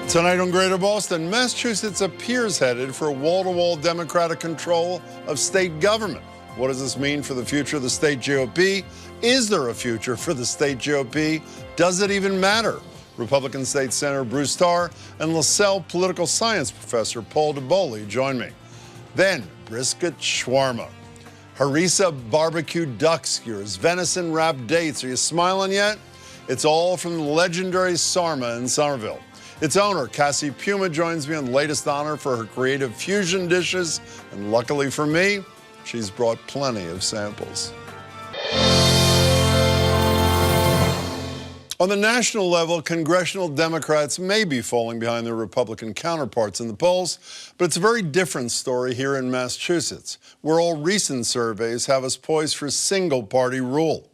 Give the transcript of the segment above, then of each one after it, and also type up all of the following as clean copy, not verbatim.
Tonight on Greater Boston, Massachusetts appears headed for wall-to-wall Democratic control of state government. What does this mean for the future of the state GOP? Is there a future for the state GOP? Does it even matter? Republican State Senator Bruce Tarr and Lasell political science professor Paul DeBole join me. Then, brisket shawarma, harissa barbecue duck skewers, venison wrapped dates. Are you smiling yet? It's all from the legendary Sarma in Somerville. Its owner, Cassie Piuma, joins me on the latest honor for her creative fusion dishes. And luckily for me, she's brought plenty of samples. On the national level, congressional Democrats may be falling behind their Republican counterparts in the polls, but it's a very different story here in Massachusetts, where all recent surveys have us poised for single-party rule,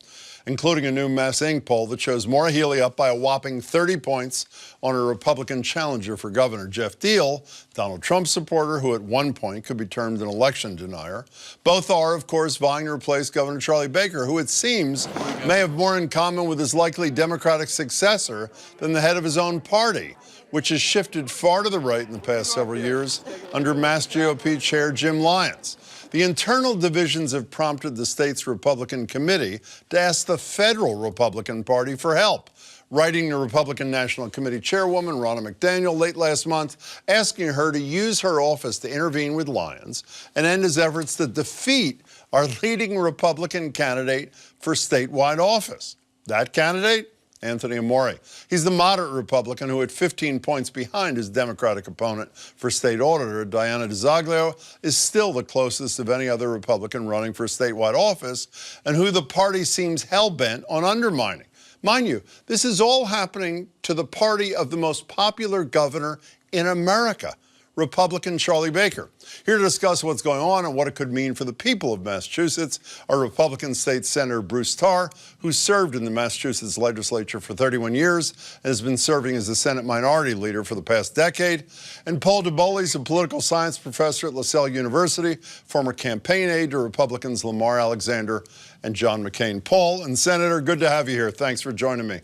including a new Mass Inc. poll that shows Maura Healey up by a whopping 30 points on her Republican challenger for governor, Jeff Deal, Donald Trump's supporter, who at one point could be termed an election denier. Both are, of course, vying to replace Governor Charlie Baker, who it seems may have more in common with his likely Democratic successor than the head of his own party, which has shifted far to the right in the past several years under Mass GOP Chair Jim Lyons. The internal divisions have prompted the state's Republican committee to ask the federal Republican Party for help, writing to Republican National Committee Chairwoman Ronna McDaniel late last month, asking her to use her office to intervene with Lyons and end his efforts to defeat our leading Republican candidate for statewide office. That candidate? Anthony Amore. He's the moderate Republican who, at 15 points behind his Democratic opponent for state auditor, Diana DiZoglio, is still the closest of any other Republican running for statewide office, and who the party seems hell-bent on undermining. Mind you, this is all happening to the party of the most popular governor in America, Republican Charlie Baker. Here to discuss what's going on and what it could mean for the people of Massachusetts are Republican State Senator Bruce Tarr, who served in the Massachusetts legislature for 31 years and has been serving as the Senate Minority Leader for the past decade, and Paul DeBole is a political science professor at Lasell University, former campaign aide to Republicans Lamar Alexander and John McCain. Paul and Senator, good to have you here. Thanks for joining me.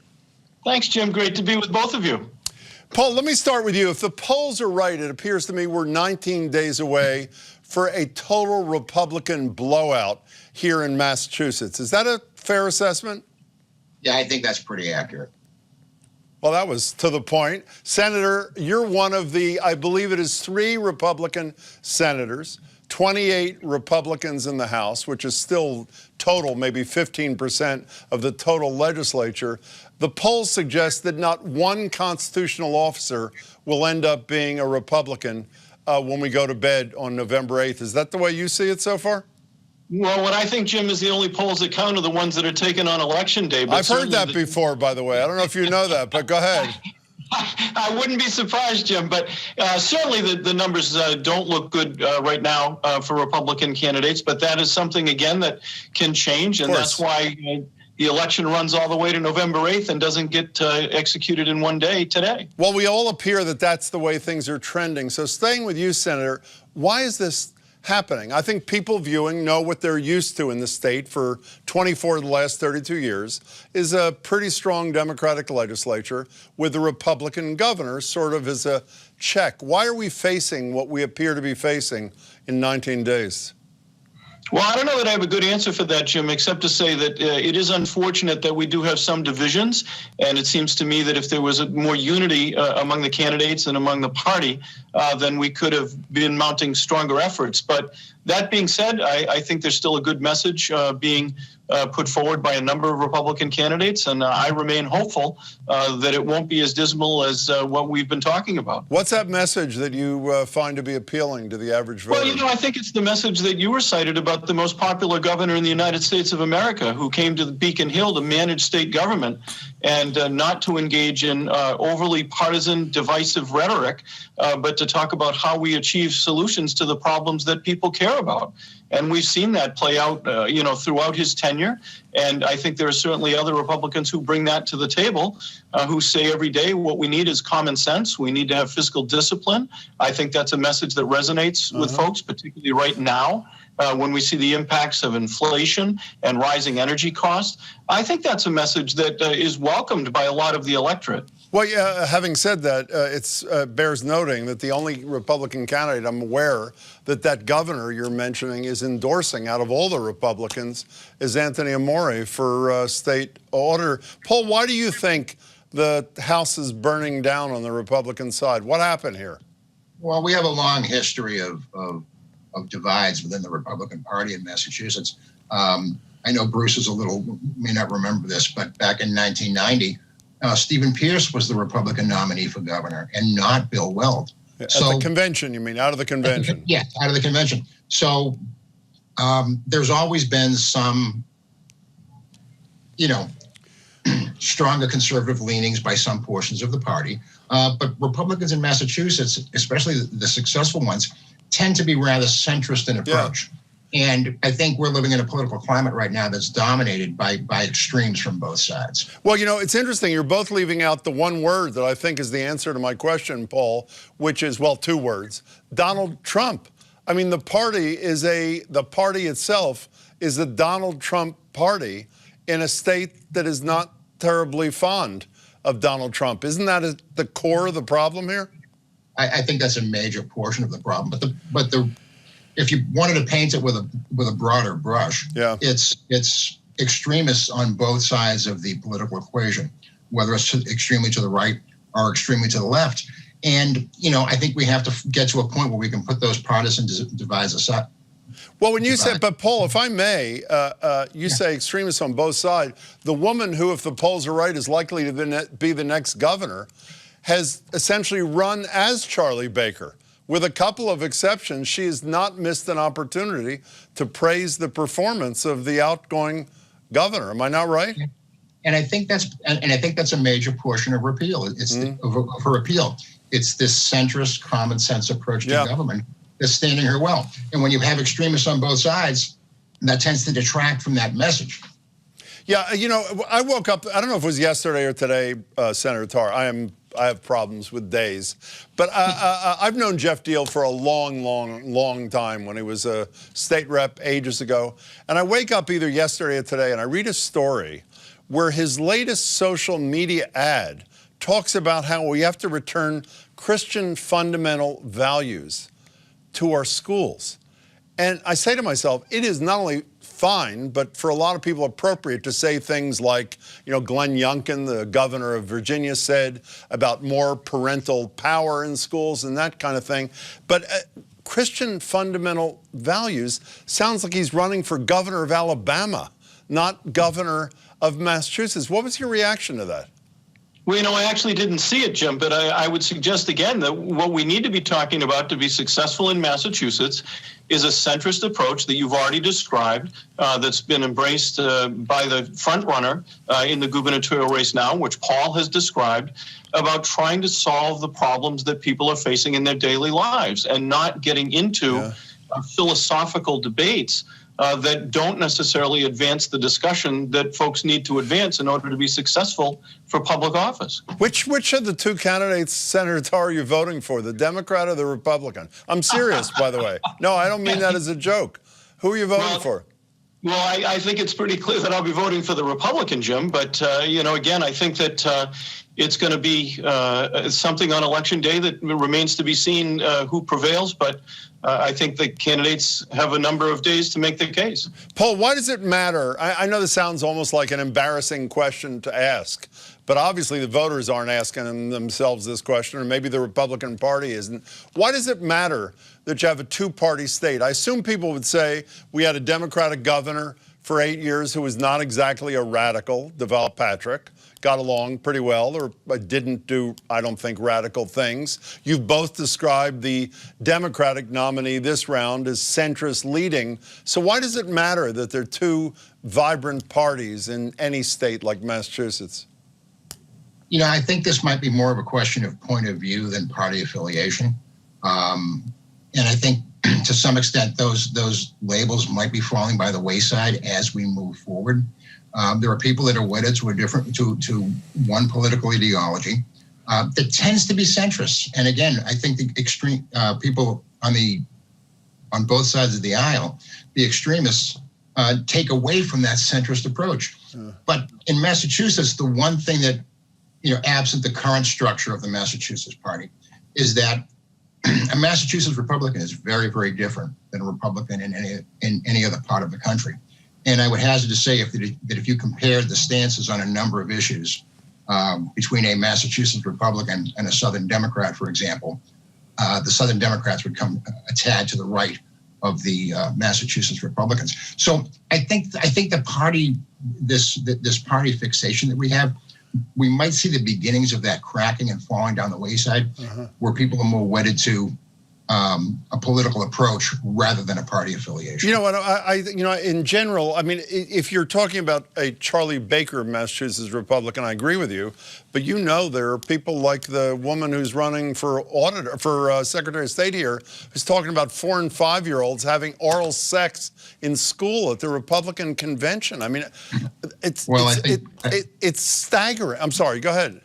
Thanks, Jim. Great to be with both of you. Paul, let me start with you. If the polls are right, it appears to me we're 19 days away for a total Republican blowout here in Massachusetts. Is that a fair assessment? Yeah, I think that's pretty accurate. Well, that was to the point. Senator, you're one of the, I believe it is 3 Republican senators, 28 Republicans in the House, which is still total, maybe 15% of the total legislature. The polls suggest that not one constitutional officer will end up being a Republican when we go to bed on November 8th. Is that the way you see it so far? Well, what I think, Jim, is the only polls that count are the ones that are taken on Election Day. I've heard that before, by the way. I don't know if you know that, but go ahead. I wouldn't be surprised, Jim, but certainly the numbers don't look good right now for Republican candidates, but that is something, again, that can change, and that's why the election runs all the way to November 8th and doesn't get executed in one day today. Well, we all appear that that's the way things are trending. So staying with you, Senator, why is this happening? I think people viewing know what they're used to in the state for 24 of the last 32 years is a pretty strong Democratic legislature with a Republican governor sort of as a check. Why are we facing what we appear to be facing in 19 days? Well, I don't know that I have a good answer for that, Jim, except to say that it is unfortunate that we do have some divisions. And it seems to me that if there was more unity among the candidates and among the party, then we could have been mounting stronger efforts. But that being said, I think there's still a good message being put forward by a number of Republican candidates, and I remain hopeful that it won't be as dismal as what we've been talking about. What's that message that you find to be appealing to the average voter? Well, you know, I think it's the message that you recited about the most popular governor in the United States of America, who came to the Beacon Hill to manage state government and not to engage in overly partisan, divisive rhetoric, but to talk about how we achieve solutions to the problems that people care about. And we've seen that play out, throughout his tenure. And I think there are certainly other Republicans who bring that to the table, who say every day what we need is common sense. We need to have fiscal discipline. I think that's a message that resonates with folks, particularly right now, when we see the impacts of inflation and rising energy costs. I think that's a message that is welcomed by a lot of the electorate. Well, yeah, having said that, it bears noting that the only Republican candidate I'm aware that governor you're mentioning is endorsing out of all the Republicans is Anthony Amore for state auditor. Paul, why do you think the House is burning down on the Republican side? What happened here? Well, we have a long history of divides within the Republican Party in Massachusetts. I know Bruce is may not remember this, but back in 1990, Stephen Pierce was the Republican nominee for governor and not Bill Weld. At the convention, you mean, out of the convention? Yeah, out of the convention. So there's always been some, stronger conservative leanings by some portions of the party. But Republicans in Massachusetts, especially the successful ones, tend to be rather centrist in approach. Yeah. And I think we're living in a political climate right now that's dominated by extremes from both sides. Well, it's interesting. You're both leaving out the one word that I think is the answer to my question, Paul, which is, well, two words: Donald Trump. I mean, the party itself is the Donald Trump party in a state that is not terribly fond of Donald Trump. Isn't that at the core of the problem here? I think that's a major portion of the problem. But if you wanted to paint it with a broader brush, yeah, it's extremists on both sides of the political equation, whether it's extremely to the right or extremely to the left. And I think we have to get to a point where we can put those partisan divides aside. Well, when you say, but Paul, if I may, you say extremists on both sides. The woman who, if the polls are right, is likely to be the next governor, has essentially run as Charlie Baker. With a couple of exceptions, she has not missed an opportunity to praise the performance of the outgoing governor. Am I not right? And I think that's a major portion of her appeal. Of her appeal. It's this centrist, common sense approach to government that's standing her well. And when you have extremists on both sides, that tends to detract from that message. Yeah, I woke up, I don't know if it was yesterday or today, Senator Tarr. I have problems with days. But I've known Jeff Deal for a long time, when he was a state rep ages ago. And I wake up either yesterday or today and I read a story where his latest social media ad talks about how we have to return Christian fundamental values to our schools. And I say to myself, it is not only fine, but for a lot of people appropriate to say things like, Glenn Youngkin, the governor of Virginia, said about more parental power in schools and that kind of thing. But Christian fundamental values sounds like he's running for governor of Alabama, not governor of Massachusetts. What was your reaction to that? Well, I actually didn't see it, Jim, but I would suggest again that what we need to be talking about to be successful in Massachusetts is a centrist approach that you've already described, that's been embraced by the front runner in the gubernatorial race now, which Paul has described, about trying to solve the problems that people are facing in their daily lives and not getting into philosophical debates that don't necessarily advance the discussion that folks need to advance in order to be successful for public office. Which of the two candidates, Senator Tarr, are you voting for, the Democrat or the Republican? I'm serious, by the way. No, I don't mean that as a joke. Who are you voting for? Well, I think it's pretty clear that I'll be voting for the Republican, Jim. But, again, I think that it's going to be something on Election Day that remains to be seen who prevails. But I think the candidates have a number of days to make their case. Paul, why does it matter? I know this sounds almost like an embarrassing question to ask, but obviously the voters aren't asking themselves this question, or maybe the Republican Party isn't. Why does it matter that you have a two-party state? I assume people would say we had a Democratic governor for 8 years who was not exactly a radical, Deval Patrick, got along pretty well, or didn't do, I don't think, radical things. You've both described the Democratic nominee this round as centrist leading. So why does it matter that there are two vibrant parties in any state like Massachusetts? I think this might be more of a question of point of view than party affiliation. And I think to some extent those labels might be falling by the wayside as we move forward. There are people that are wedded to a different to one political ideology that tends to be centrist. And again, I think the extreme people on both sides of the aisle, the extremists, take away from that centrist approach. But in Massachusetts, the one thing that absent the current structure of the Massachusetts Party, is that a Massachusetts Republican is very, very different than a Republican in any other part of the country. And I would hazard to say that if you compared the stances on a number of issues between a Massachusetts Republican and a Southern Democrat, for example, the Southern Democrats would come a tad to the right of the Massachusetts Republicans. So I think the party, this party fixation that we have, we might see the beginnings of that cracking and falling down the wayside, where people are more wedded to a political approach rather than a party affiliation. You know what? In general, I mean, if you're talking about a Charlie Baker, Massachusetts Republican, I agree with you. But there are people like the woman who's running for Secretary of State here, who's talking about 4- and 5-year-olds having oral sex in school at the Republican convention. I mean, it's staggering. I'm sorry. Go ahead.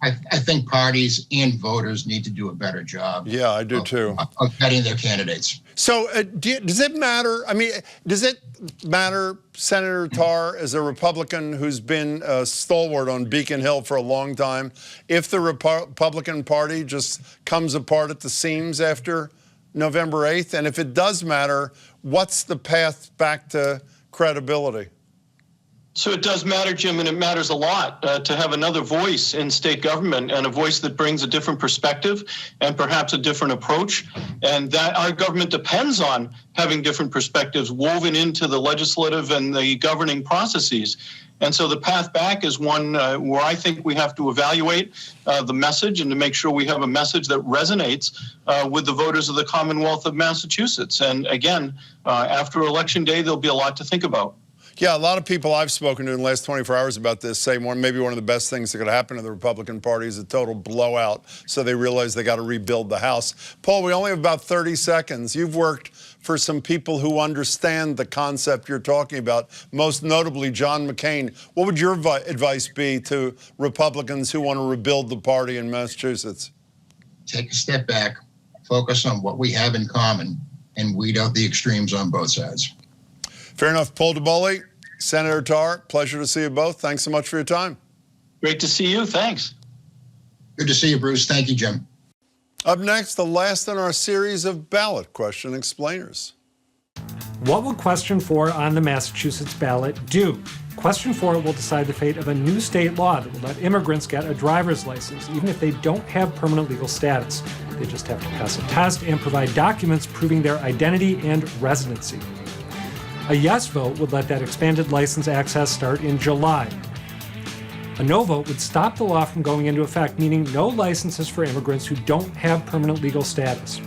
I think parties and voters need to do a better job. Yeah, I do too. Of vetting their candidates. So does it matter? I mean, does it matter, Senator Tarr, as a Republican who's been a stalwart on Beacon Hill for a long time, if the Republican Party just comes apart at the seams after November 8th? And if it does matter, what's the path back to credibility? So it does matter, Jim, and it matters a lot to have another voice in state government, and a voice that brings a different perspective and perhaps a different approach. And that our government depends on having different perspectives woven into the legislative and the governing processes. And so the path back is one where I think we have to evaluate the message and to make sure we have a message that resonates with the voters of the Commonwealth of Massachusetts. And again, after Election Day, there'll be a lot to think about. Yeah, a lot of people I've spoken to in the last 24 hours about this say maybe one of the best things that could happen to the Republican Party is a total blowout, so they realize they got to rebuild the House. Paul, we only have about 30 seconds. You've worked for some people who understand the concept you're talking about, most notably John McCain. What would your advice be to Republicans who want to rebuild the party in Massachusetts? Take a step back, focus on what we have in common, and weed out the extremes on both sides. Fair enough. Paul DeBole, Senator Tarr, pleasure to see you both. Thanks so much for your time. Great to see you. Thanks. Good to see you, Bruce. Thank you, Jim. Up next, the last in our series of ballot question explainers. What will question 4 on the Massachusetts ballot do? Question 4 will decide the fate of a new state law that will let immigrants get a driver's license, even if they don't have permanent legal status. They just have to pass a test and provide documents proving their identity and residency. A yes vote would let that expanded license access start in July. A no vote would stop the law from going into effect, meaning no licenses for immigrants who don't have permanent legal status.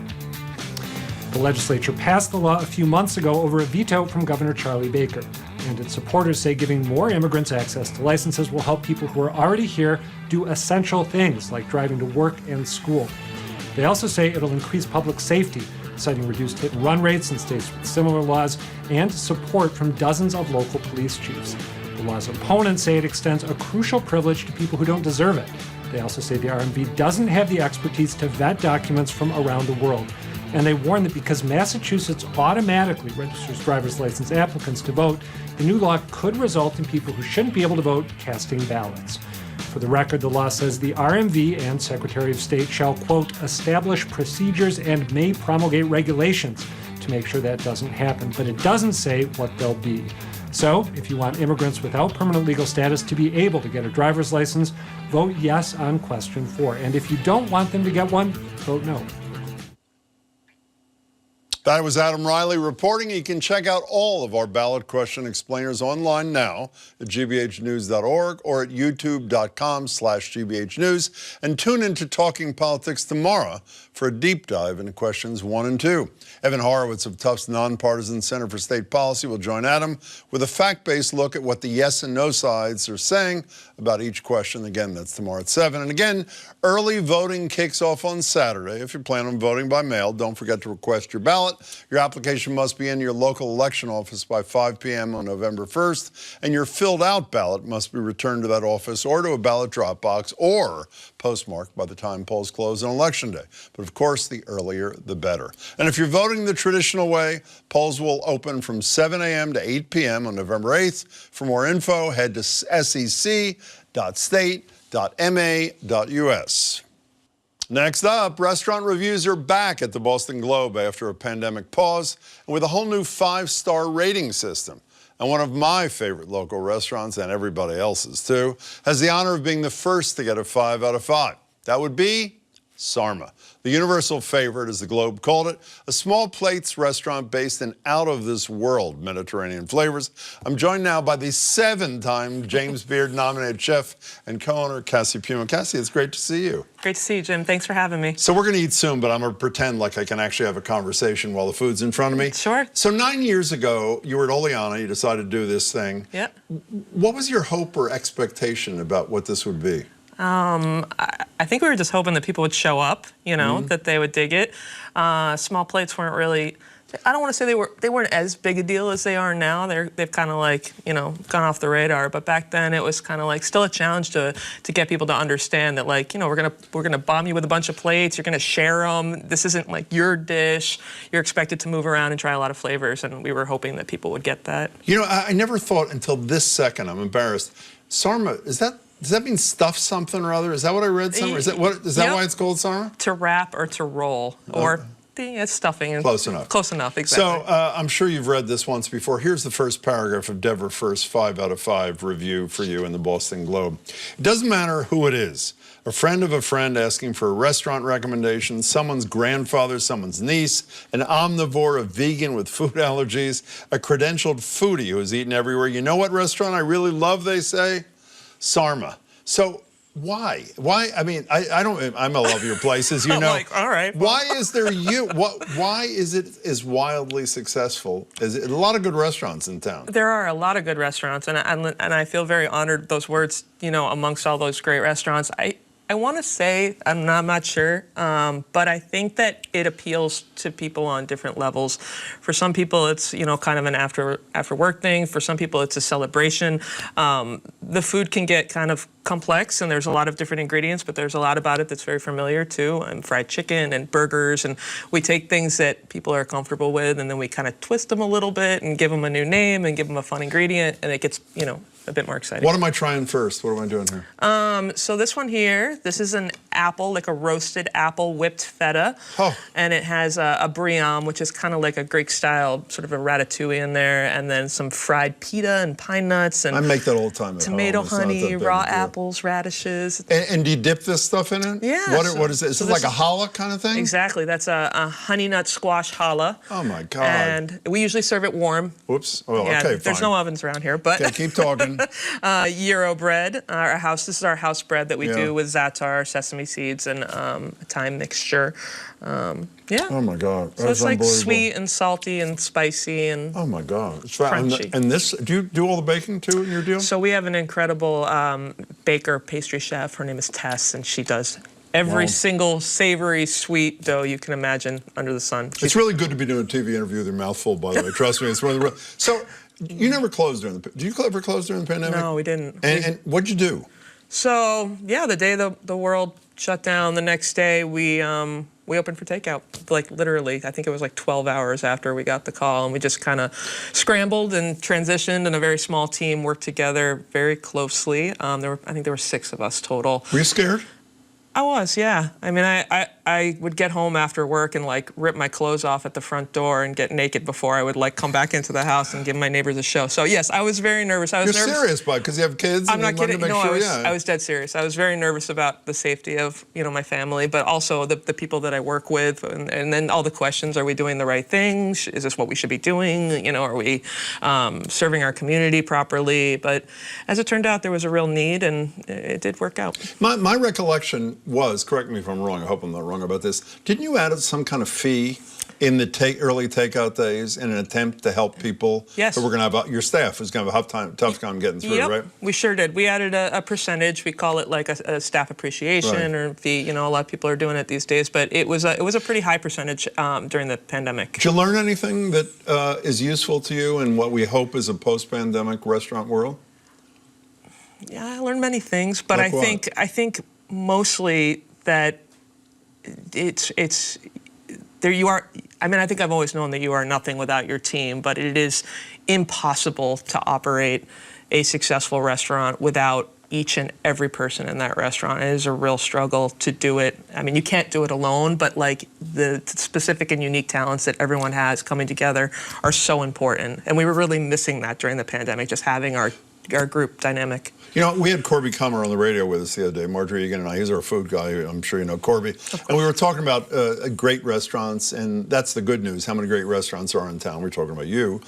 The legislature passed the law a few months ago over a veto from Governor Charlie Baker, and its supporters say giving more immigrants access to licenses will help people who are already here do essential things like driving to work and school. They also say it'll increase public safety, citing reduced hit-and-run rates in states with similar laws and support from dozens of local police chiefs. The law's opponents say it extends a crucial privilege to people who don't deserve it. They also say the RMV doesn't have the expertise to vet documents from around the world. And they warn that because Massachusetts automatically registers driver's license applicants to vote, the new law could result in people who shouldn't be able to vote casting ballots. For the record, the law says the RMV and Secretary of State shall, quote, establish procedures and may promulgate regulations to make sure that doesn't happen, but it doesn't say what they'll be. So, if you want immigrants without permanent legal status to be able to get a driver's license, vote yes on question 4. And if you don't want them to get one, vote no. That was Adam Riley reporting. You can check out all of our ballot question explainers online now at gbhnews.org or at youtube.com/gbhnews. And tune into Talking Politics tomorrow for a deep dive into questions 1 and 2. Evan Horowitz of Tufts Nonpartisan Center for State Policy will join Adam with a fact-based look at what the yes and no sides are saying about each question. Again, that's tomorrow at 7. And again, early voting kicks off on Saturday. If you plan on voting by mail, don't forget to request your ballot. Your application must be in your local election office by 5 p.m. on November 1st, and your filled-out ballot must be returned to that office or to a ballot drop box or postmarked by the time polls close on Election Day. But of course, the earlier, the better. And if you're voting the traditional way, polls will open from 7 a.m. to 8 p.m. on November 8th. For more info, head to sec.state.gov. ma.us. Next up, restaurant reviews are back at the Boston Globe after a pandemic pause and with a whole new 5-star rating system. And one of my favorite local restaurants, and everybody else's too, has the honor of being the first to get a 5 out of 5. That would be Sarma, the universal favorite, as the Globe called it, a small plates restaurant based in out-of-this-world Mediterranean flavors. I'm joined now by the 7-time James Beard-nominated chef and co-owner Cassie Piuma. Cassie, it's great to see you. Great to see you, Jim. Thanks for having me. So we're going to eat soon, but I'm going to pretend like I can actually have a conversation while the food's in front of me. Sure. So 9 years ago, you were at Oleana. You decided to do this thing. Yeah. What was your hope or expectation about what this would be? I think we were just hoping that people would show up, you know, that they would dig it. Small plates weren't really, I don't want to say they weren't as big a deal as they are now. They've kind of like, you know, gone off the radar. But back then it was kind of like still a challenge to get people to understand that, like, you know, we're gonna bomb you with a bunch of plates. You're gonna share them. This isn't like your dish. You're expected to move around and try a lot of flavors. And we were hoping that people would get that. You know, I never thought until this second, I'm embarrassed. Sarma, does that mean stuff something or other? Is that what I read somewhere? Is that why it's called Sarma? To wrap or to roll, or it's stuffing. And close enough. Close enough, exactly. So I'm sure you've read this once before. Here's the first paragraph of Deborah First's 5 out of 5 review for you in the Boston Globe. It doesn't matter who it is. A friend of a friend asking for a restaurant recommendation, someone's grandfather, someone's niece, an omnivore, a vegan with food allergies, a credentialed foodie who's eaten everywhere. You know what restaurant I really love, they say? Sarma. So why? Why? I mean, I'm a love your places, you know. Like, all right. Why is there why is it as wildly successful? Is it a lot of good restaurants in town? There are a lot of good restaurants, and I feel very honored, those words, you know, amongst all those great restaurants. I want to say, I'm not sure, but I think that it appeals to people on different levels. For some people, it's, you know, kind of an after work thing. For some people, it's a celebration. The food can get kind of complex, and there's a lot of different ingredients, but there's a lot about it that's very familiar too, and fried chicken and burgers, and we take things that people are comfortable with, and then we kind of twist them a little bit and give them a new name and give them a fun ingredient, and it gets, you know, a bit more exciting. What am I trying first? What am I doing here? So this one here, this is an apple, like a roasted apple whipped feta. Oh. And it has a brie, which is kind of like a Greek style, sort of a ratatouille in there, and then some fried pita and pine nuts and I make that all the time at tomato home. It's not that honey, big a raw deal. apples, radishes. And do you dip this stuff in it? Yeah. What is it? Is so it like a challah kind of thing? Exactly. That's a honey nut squash challah. Oh my God. And we usually serve it warm. Whoops. Well, Yeah, okay, there's fine. no ovens around here, but Okay, keep talking. Euro bread. This is our house bread that we Yeah. do with za'atar, sesame seeds, and a thyme mixture. Yeah. Oh my God. So That's it's like unbelievable. sweet and salty and spicy and Oh my God. It's crunchy. And this, do you do all the baking too in your deal? So we have an incredible baker, pastry chef. Her name is Tess, and she does every Wow. single savory, sweet dough you can imagine under the sun. It's really good to be doing a TV interview with your mouth full, by the way. Trust me, it's one of the. So you never closed during the. Did you ever close during the pandemic? No, we didn't. And what'd you do? So yeah, the day the world shut down, the next day we opened for takeout. Like literally, I think it was like 12 hours after we got the call, and we just kind of scrambled and transitioned, and a very small team worked together very closely. I think there were 6 of us total. Were you scared? I was, yeah. I mean, I would get home after work and like rip my clothes off at the front door and get naked before I would like come back into the house and give my neighbors a show. So yes, I was very nervous. I was You're nervous. serious, bud, because you have kids. I'm and not you wanted kidding. To make No, sure, I was dead serious. I was very nervous about the safety of, you know, my family, but also the people that I work with, and then all the questions: Are we doing the right thing? Is this what we should be doing? You know, are we serving our community properly? But as it turned out, there was a real need, and it did work out. My recollection was, correct me if I'm wrong, I hope I'm not wrong about this, didn't you add some kind of fee in the early takeout days in an attempt to help people? Yes. Who were going to have, your staff was going to have a tough time getting through, Yep, right? we sure did. We added a percentage. We call it like a staff appreciation Right. or fee. You know, a lot of people are doing it these days, but it was a pretty high percentage during the pandemic. Did you learn anything that is useful to you in what we hope is a post-pandemic restaurant world? Yeah, I learned many things, but Like I think mostly that it's there you are. I mean, I think I've always known that you are nothing without your team, but it is impossible to operate a successful restaurant without each and every person in that restaurant. It is a real struggle to do it. I mean, you can't do it alone, but like the specific and unique talents that everyone has coming together are so important. And we were really missing that during the pandemic, just having our group dynamic. You know, we had Corby Kummer on the radio with us the other day, Marjorie Egan and I. He's our food guy. I'm sure you know Corby. And we were talking about great restaurants, and that's the good news, how many great restaurants are in town. We're talking about you,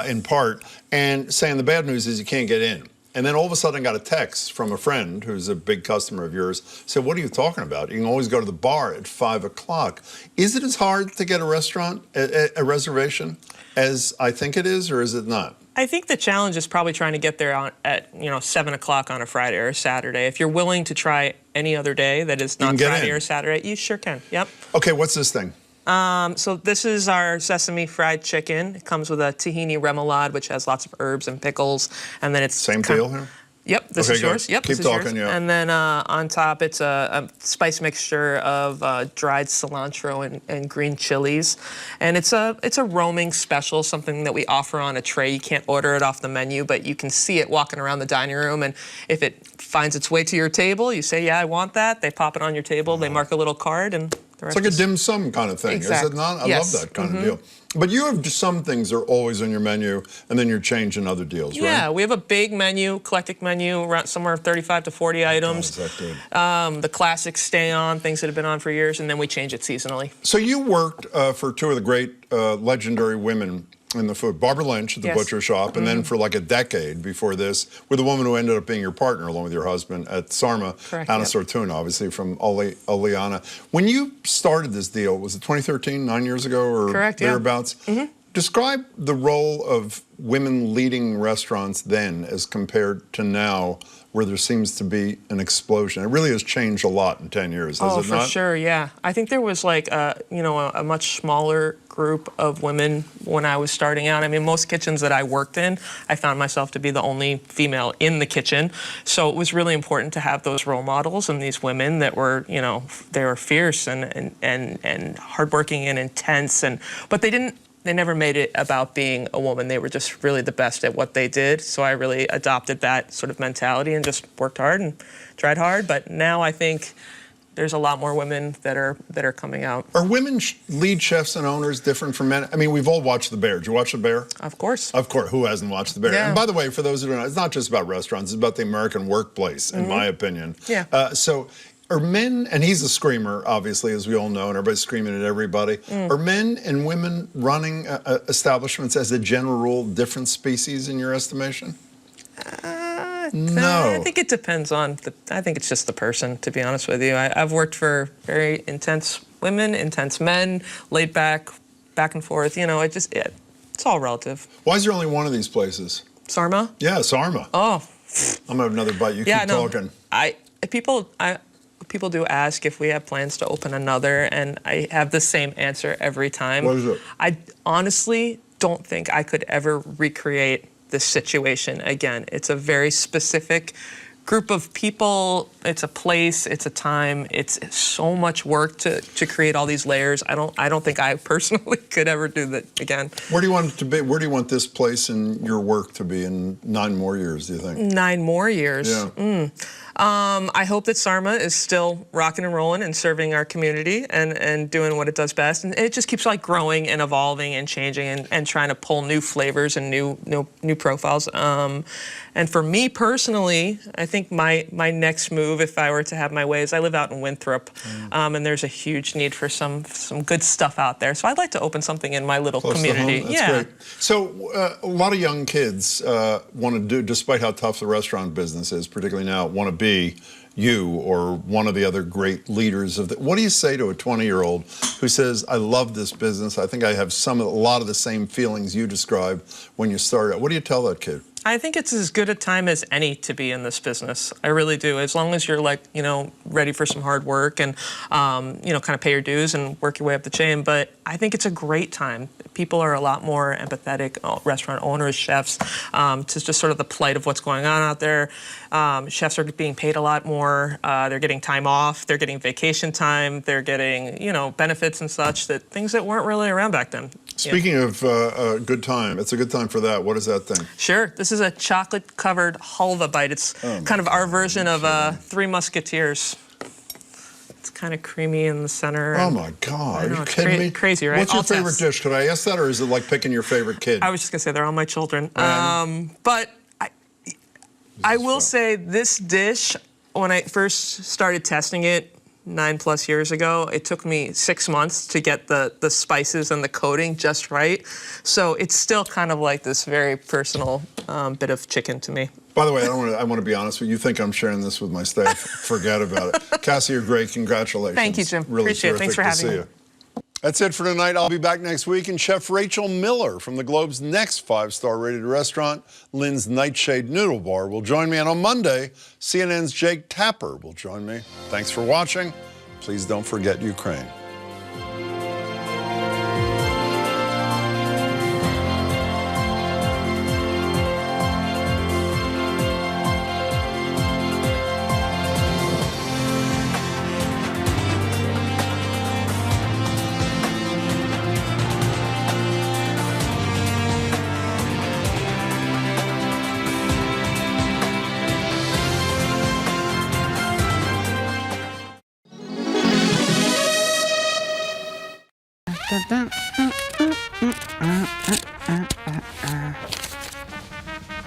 in part, and saying the bad news is you can't get in. And then all of a sudden I got a text from a friend who's a big customer of yours, said, what are you talking about? You can always go to the bar at 5 o'clock. Is it as hard to get a restaurant, a reservation, as I think it is, or is it not? I think the challenge is probably trying to get there at 7 o'clock on a Friday or a Saturday. If you're willing to try any other day that is not Friday or Saturday, you sure can. Yep. Okay, what's this thing? So this is our sesame fried chicken. It comes with a tahini remoulade, which has lots of herbs and pickles, and then it's same deal here. Yep, this is yours. Yep, keep this talking. is yours. Yeah. And then on top, it's a spice mixture of dried cilantro and green chilies, and it's a roaming special, something that we offer on a tray. You can't order it off the menu, but you can see it walking around the dining room, and if it finds its way to your table, you say, "Yeah, I want that." They pop it on your table. They mark a little card, and the rest it's like a dim sum kind of thing, exactly. Is it not? I yes. love that kind of deal. But you have just some things are always on your menu, and then you're changing other deals, right? Yeah, we have a big menu, eclectic menu, around somewhere 35 to 40 items. Oh, is that good? The classics stay on, things that have been on for years, and then we change it seasonally. So you worked for two of the great legendary women in the food, Barbara Lynch at the butcher shop, and then for like a decade before this, with the woman who ended up being your partner along with your husband at Sarma, Correct, Anna yep. Sortuna, obviously from Oleana. When you started this deal, was it 2013, 9 years ago or Correct, yeah. thereabouts? Describe the role of women leading restaurants then as compared to now, where there seems to be an explosion. It really has changed a lot in 10 years, has it not? Oh, for sure, yeah. I think there was like a much smaller group of women when I was starting out. I mean, most kitchens that I worked in, I found myself to be the only female in the kitchen. So it was really important to have those role models and these women that were, they were fierce and hardworking and intense, but they never made it about being a woman. They were just really the best at what they did. So I really adopted that sort of mentality and just worked hard and tried hard. But now I think there's a lot more women that are coming out. Are women lead chefs and owners different from men? I mean, we've all watched The Bear. Did you watch The Bear? Of course. Of course. Who hasn't watched The Bear? Yeah. And by the way, for those who don't know, it's not just about restaurants. It's about the American workplace, in my opinion. Yeah. So are men, and he's a screamer, obviously, as we all know, and everybody's screaming at everybody. Are men and women running establishments as a general rule different species in your estimation? No. I think it depends on I think it's just the person, to be honest with you. I've worked for very intense women, intense men, laid back and forth. It's all relative. Why is there only one of these places? Sarma? Yeah, Sarma. Oh. I'm gonna have another bite. You keep talking. People do ask if we have plans to open another, and I have the same answer every time. What is it? I honestly don't think I could ever recreate this situation again. It's a very specific group of people. It's a place. It's a time. It's so much work to create all these layers. I don't think I personally could ever do that again. Where do you want it to be? Where do you want this place and your work to be in 9 more years, do you think? 9 more years? Yeah. I hope that Sarma is still rocking and rolling and serving our community and doing what it does best. And it just keeps like growing and evolving and changing and trying to pull new flavors and new profiles. And for me personally, I think my next move, if I were to have my way, is I live out in Winthrop, and there's a huge need for some good stuff out there. So I'd like to open something in my little Close community. to home? That's great. So a lot of young kids want to do, despite how tough the restaurant business is, particularly now, want to be you or one of the other great leaders of what do you say to a 20-year-old who says, I love this business, I think I have a lot of the same feelings you described when you started? What do you tell that kid? I think it's as good a time as any to be in this business. I really do. As long as you're ready for some hard work and, kind of pay your dues and work your way up the chain. But I think it's a great time. People are a lot more empathetic, restaurant owners, chefs, to just sort of the plight of what's going on out there. Chefs are being paid a lot more. They're getting time off. They're getting vacation time. They're getting, benefits and such, things that weren't really around back then. Speaking of a good time, it's a good time for that. What is that thing? Sure. This This is a chocolate-covered halva bite. It's kind of our version of Three Musketeers. It's kind of creamy in the center. Oh my God! Are you it's kidding me? Crazy, right? What's your All favorite tests. dish? Could I ask that, or is it like picking your favorite kid? I was just gonna say they're all my children. But I will say this dish, when I first started testing it 9+ years ago, it took me 6 months to get the spices and the coating just right. So it's still kind of like this very personal bit of chicken to me. By the way, I want to be honest with you. You think I'm sharing this with my staff? Forget about it. Cassie, you're great. Congratulations. Thank you, Jim. Really Appreciate it. Thanks for terrific to having see me. you. That's it for tonight. I'll be back next week, and Chef Rachel Miller from the Globe's next 5-star rated restaurant, Lynn's Nightshade Noodle Bar, will join me. And on Monday, CNN's Jake Tapper will join me. Thanks for watching. Please don't forget Ukraine.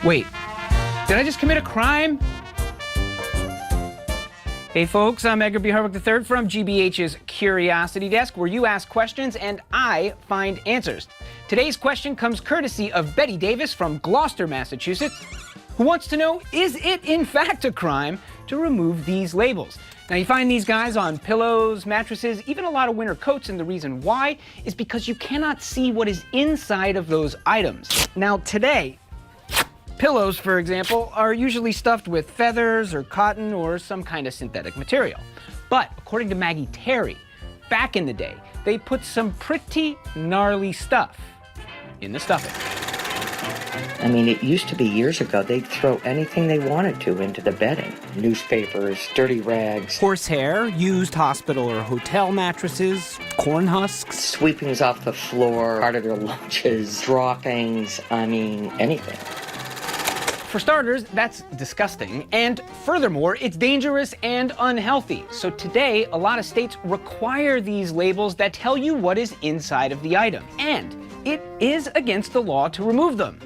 Wait, did I just commit a crime? Hey folks, I'm Edgar B. Harwick III from GBH's Curiosity Desk, where you ask questions and I find answers. Today's question comes courtesy of Betty Davis from Gloucester, Massachusetts, who wants to know, is it in fact a crime to remove these labels? Now you find these guys on pillows, mattresses, even a lot of winter coats, and the reason why is because you cannot see what is inside of those items. Now today, pillows, for example, are usually stuffed with feathers or cotton or some kind of synthetic material. But according to Maggie Terry, back in the day, they put some pretty gnarly stuff in the stuffing. I mean, it used to be years ago, they'd throw anything they wanted to into the bedding. Newspapers, dirty rags. Horsehair, used hospital or hotel mattresses, corn husks. Sweepings off the floor, part of their lunches, droppings, I mean, anything. For starters, that's disgusting, and furthermore, it's dangerous and unhealthy. So today, a lot of states require these labels that tell you what is inside of the item. And it is against the law to remove them.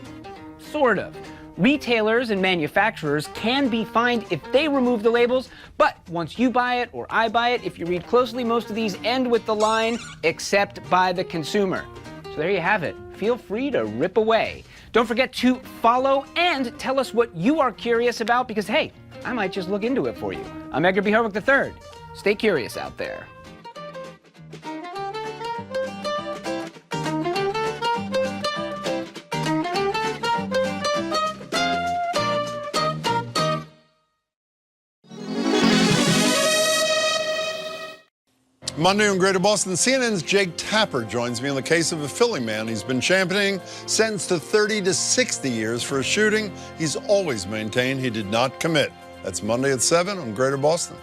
Sort of. Retailers and manufacturers can be fined if they remove the labels, but once you buy it or I buy it, if you read closely, most of these end with the line, except by the consumer. So there you have it. Feel free to rip away. Don't forget to follow and tell us what you are curious about, because hey, I might just look into it for you. I'm Edgar B. Harwick III. Stay curious out there. Monday in Greater Boston, CNN's Jake Tapper joins me in the case of a Philly man he's been championing, sentenced to 30 to 60 years for a shooting he's always maintained he did not commit. That's Monday at 7 on Greater Boston.